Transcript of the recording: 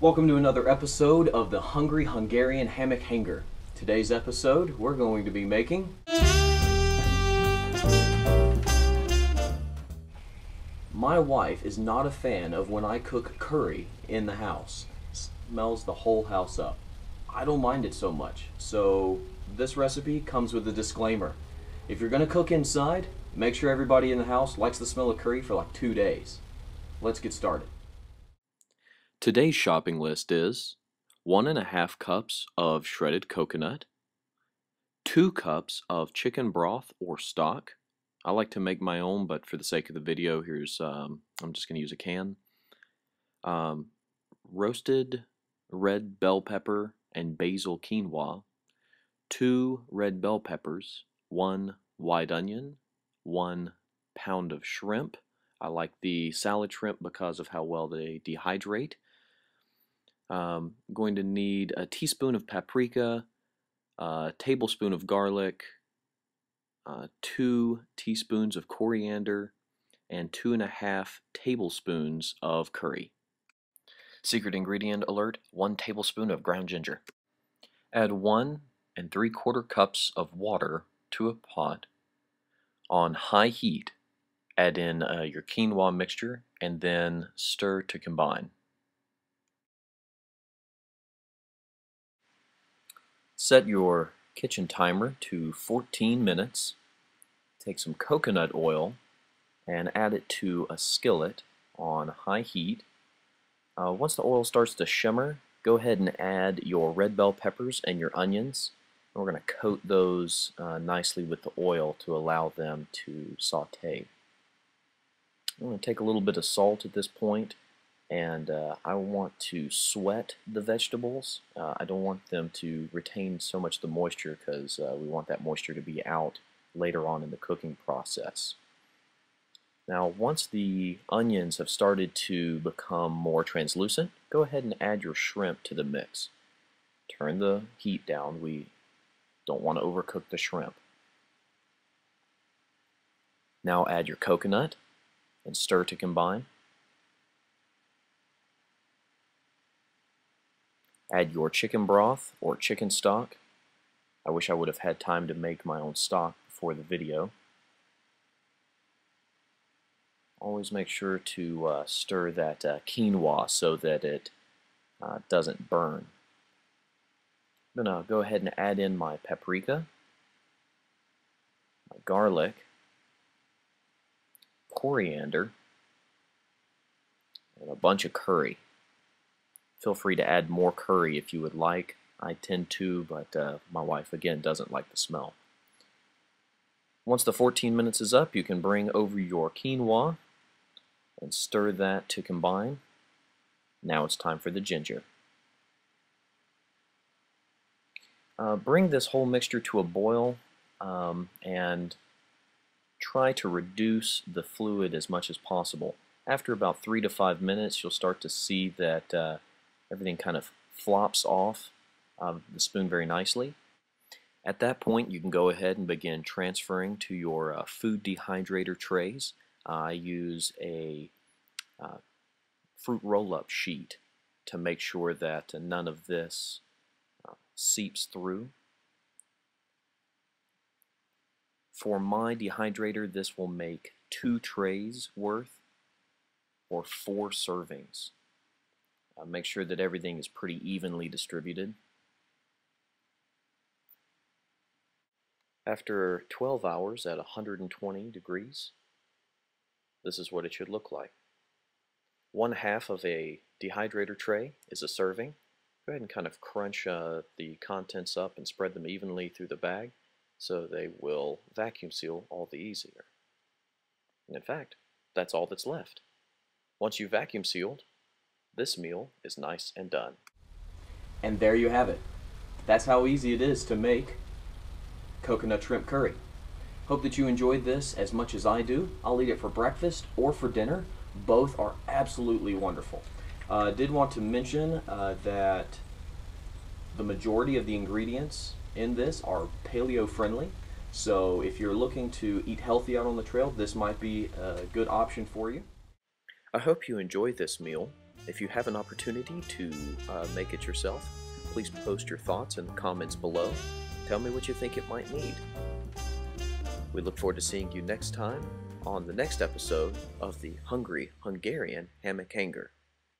Welcome to another episode of the Hungry Hungarian Hammock Hanger. Today's episode, we're going to be making My wife is not a fan of when I cook curry in the house. Smells the whole house up. I don't mind it so much, so this recipe comes with a disclaimer. If you're gonna cook inside, make sure everybody in the house likes the smell of curry for like 2 days. Let's get started. Today's shopping list is 1.5 cups of shredded coconut, 2 cups of chicken broth or stock. I like to make my own, but for the sake of the video, here's I'm just going to use a can. Roasted red bell pepper and basil quinoa, 2 red bell peppers, 1 white onion, 1 pound of shrimp. I like the salad shrimp because of how well they dehydrate. Going to need a teaspoon of paprika, a tablespoon of garlic, 2 teaspoons of coriander, and 2.5 tablespoons of curry. Secret ingredient alert: 1 tablespoon of ground ginger. Add 1 3/4 cups of water to a pot. On high heat, add in your quinoa mixture and then stir to combine. Set your kitchen timer to 14 minutes. Take some coconut oil and add it to a skillet on high heat. Once the oil starts to shimmer, go ahead and add your red bell peppers and your onions. And we're going to coat those nicely with the oil to allow them to saute. I'm going to take a little bit of salt at this point, and I want to sweat the vegetables. I don't want them to retain so much the moisture because we want that moisture to be out later on in the cooking process. Now, once the onions have started to become more translucent, go ahead and add your shrimp to the mix. Turn the heat down. We don't want to overcook the shrimp. Now add your coconut and stir to combine. Add your chicken broth or chicken stock. I wish I would have had time to make my own stock before the video. Always make sure to stir that quinoa so that it doesn't burn. I'm going to go ahead and add in my paprika, my garlic, coriander, and a bunch of curry. Feel free to add more curry if you would like. I tend to, but my wife, again, doesn't like the smell. Once the 14 minutes is up, you can bring over your quinoa and stir that to combine. Now it's time for the ginger. Bring this whole mixture to a boil and try to reduce the fluid as much as possible. After about 3 to 5 minutes, you'll start to see that everything kind of flops off the spoon very nicely. At that point, you can go ahead and begin transferring to your food dehydrator trays. I use a fruit roll-up sheet to make sure that none of this seeps through. For my dehydrator, this will make 2 trays worth or 4 servings. Make sure that everything is pretty evenly distributed. After 12 hours at 120 degrees, this is what it should look like. 1/2 of a dehydrator tray is a serving. Go ahead and kind of crunch the contents up and spread them evenly through the bag so they will vacuum seal all the easier. And in fact, that's all that's left. Once you've vacuum sealed, this meal is nice and done. And there you have it. That's how easy it is to make coconut shrimp curry. Hope that you enjoyed this as much as I do. I'll eat it for breakfast or for dinner. Both are absolutely wonderful. Did want to mention that the majority of the ingredients in this are paleo friendly. So if you're looking to eat healthy out on the trail, this might be a good option for you. I hope you enjoyed this meal. If you have an opportunity to make it yourself, please post your thoughts in the comments below. Tell me what you think it might need. We look forward to seeing you next time on the next episode of the Hungry Hungarian Hammock Hanger.